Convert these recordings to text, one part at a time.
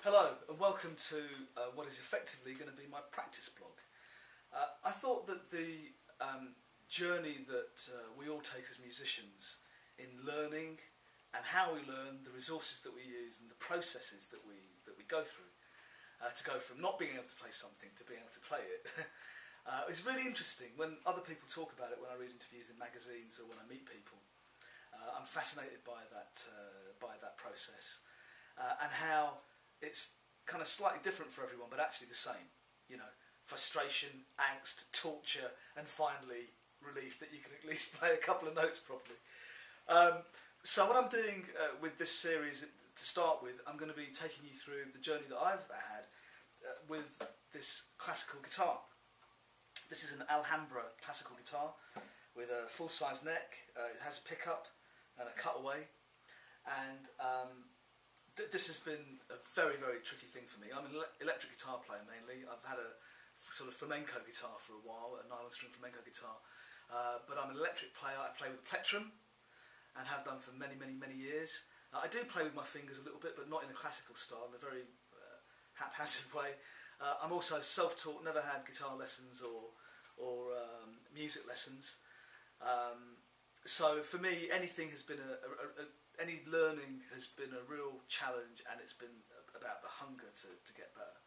Hello and welcome to what is effectively going to be my practice blog. I thought that the journey that we all take as musicians in learning and how we learn, the resources that we use and the processes that we go through to go from not being able to play something to being able to play it is really interesting. When other people talk about it, when I read interviews in magazines or when I meet people, I'm fascinated by that process and how it's kind of slightly different for everyone, but actually the same. You know, frustration, angst, torture, and finally relief that you can at least play a couple of notes properly. So what I'm doing with this series, to start with, I'm going to be taking you through the journey that I've had with this classical guitar. This is an Alhambra classical guitar with a full-size neck. It has a pickup and a cutaway, and this has been a very, very tricky thing for me. I'm an electric guitar player mainly. I've had a sort of flamenco guitar for a while, a nylon string flamenco guitar, but I'm an electric player. I play with a plectrum and have done for many, many, many years. I do play with my fingers a little bit, but not in a classical style, in a very haphazard way. I'm also self-taught, never had guitar lessons or music lessons. So for me, anything has been any learning has been a real challenge, and it's been about the hunger to get better.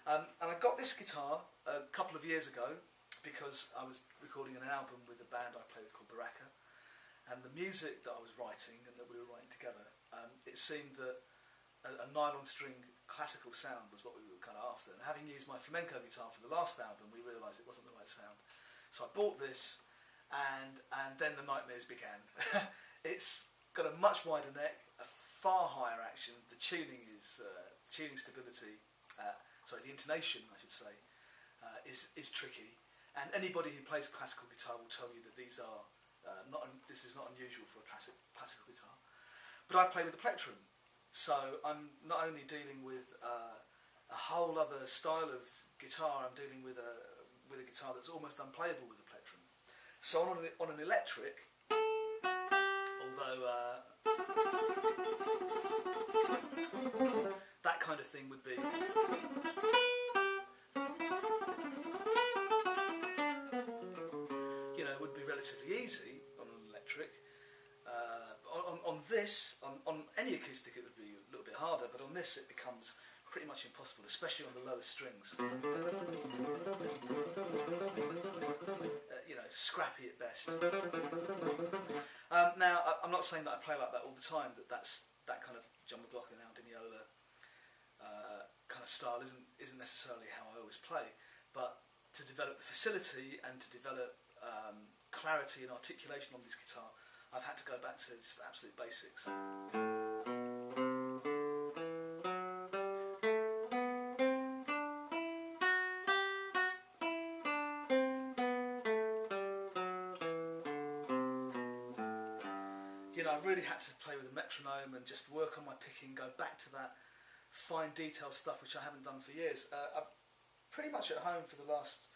And I got this guitar a couple of years ago because I was recording an album with a band I play with called Baraka, and the music that I was writing and that we were writing together, it seemed that a nylon string classical sound was what we were kind of after. And having used my flamenco guitar for the last album, we realised it wasn't the right sound. So I bought this, and then the nightmares began. It's got a much wider neck, a far higher action. The tuning is tuning stability. The intonation, I should say, is tricky. And anybody who plays classical guitar will tell you that these are this is not unusual for a classical guitar. But I play with a plectrum, so I'm not only dealing with a whole other style of guitar. I'm dealing with a guitar that's almost unplayable with a plectrum. So on an electric, although that kind of thing would be, would be relatively easy on an electric. On any acoustic it would be a little bit harder, but on this it becomes pretty much impossible, especially on the lowest strings. Scrappy at best. Now, I'm not saying that I play like that all the time, that's that kind of John McLaughlin, Al Di Meola kind of style isn't necessarily how I always play, but to develop the facility and to develop clarity and articulation on this guitar, I've had to go back to just absolute basics. I've really had to play with a metronome and just work on my picking, go back to that fine detail stuff which I haven't done for years. I'm pretty much at home for the last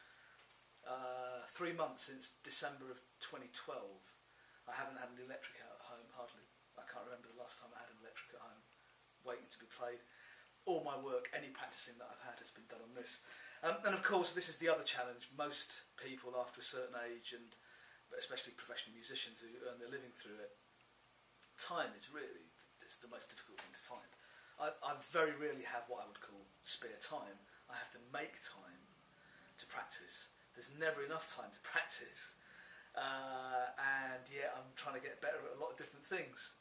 3 months since December of 2012. I haven't had an electric out at home, hardly. I can't remember the last time I had an electric at home waiting to be played. All my work, any practicing that I've had, has been done on this. And of course this is the other challenge. Most people after a certain age, and especially professional musicians who earn their living through it, time is really the most difficult thing to find. I very rarely have what I would call spare time. I have to make time to practice. There's never enough time to practice. And yet I'm trying to get better at a lot of different things.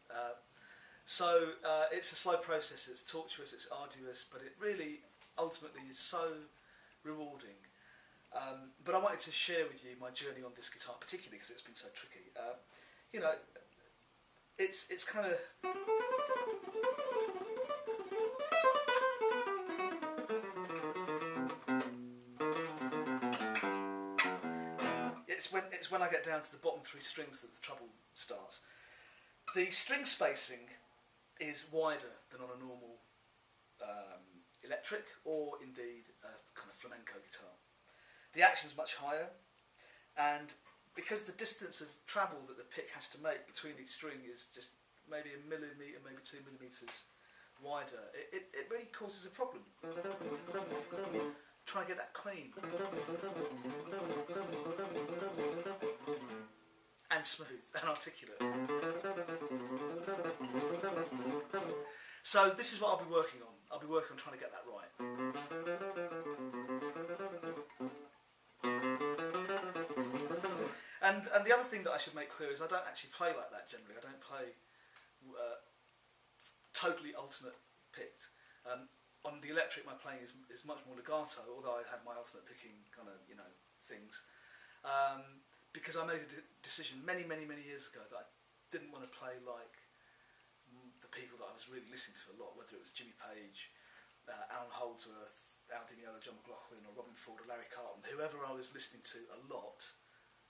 So it's a slow process, it's torturous, it's arduous, but it really ultimately is so rewarding. But I wanted to share with you my journey on this guitar, particularly because it's been so tricky. It's kind of... It's when I get down to the bottom 3 strings that the trouble starts. The string spacing is wider than on a normal electric, or indeed a kind of flamenco guitar. The action is much higher, and because the distance of travel that the pick has to make between each string is just maybe a millimetre, maybe 2 millimetres wider, it really causes a problem. Try and get that clean and smooth and articulate. So this is what I'll be working on. I'll be working on trying to get that right. And the other thing that I should make clear is I don't actually play like that generally. I don't play totally alternate picked. On the electric, my playing is much more legato, although I have my alternate picking kind of, you know, things. Because I made a decision many years ago that I didn't want to play like the people that I was really listening to a lot, whether it was Jimmy Page, Alan Holdsworth, Al Di Meola, John McLaughlin, or Robin Ford, or Larry Carlton. Whoever I was listening to a lot,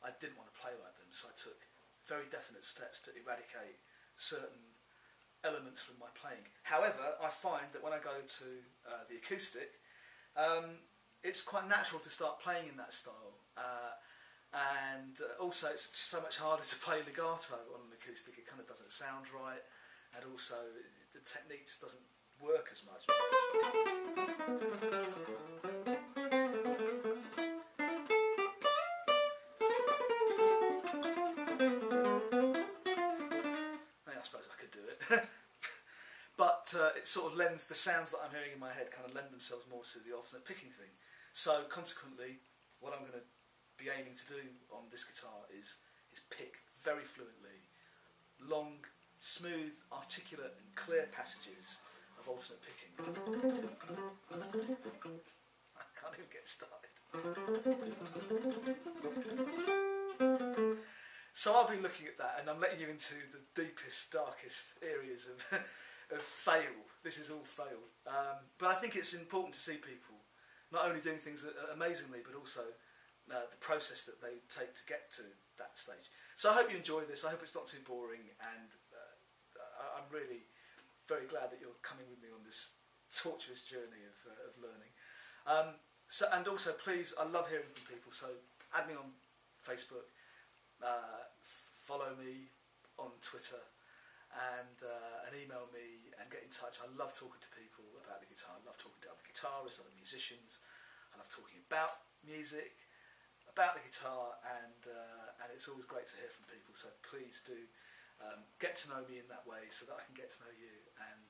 I didn't want to play like them, so I took very definite steps to eradicate certain elements from my playing. However, I find that when I go to the acoustic, it's quite natural to start playing in that style, and also it's so much harder to play legato on an acoustic. It kind of doesn't sound right, and also the technique just doesn't work as much. I suppose I could do it. But it sort of lends, the sounds that I'm hearing in my head kind of lend themselves more to the alternate picking thing. So consequently, what I'm going to be aiming to do on this guitar is pick very fluently long, smooth, articulate and clear passages of alternate picking. I can't even get started. So I'll be looking at that, and I'm letting you into the deepest, darkest areas of fail. This is all fail. But I think it's important to see people not only doing things amazingly, but also the process that they take to get to that stage. So I hope you enjoy this. I hope it's not too boring, and I'm really very glad that you're coming with me on this tortuous journey of learning. And also, please, I love hearing from people. So add me on Facebook. Follow me on Twitter, and email me and get in touch. I love talking to people about the guitar. I love talking to other guitarists, other musicians. I love talking about music, about the guitar, and it's always great to hear from people. So please do get to know me in that way, so that I can get to know you, and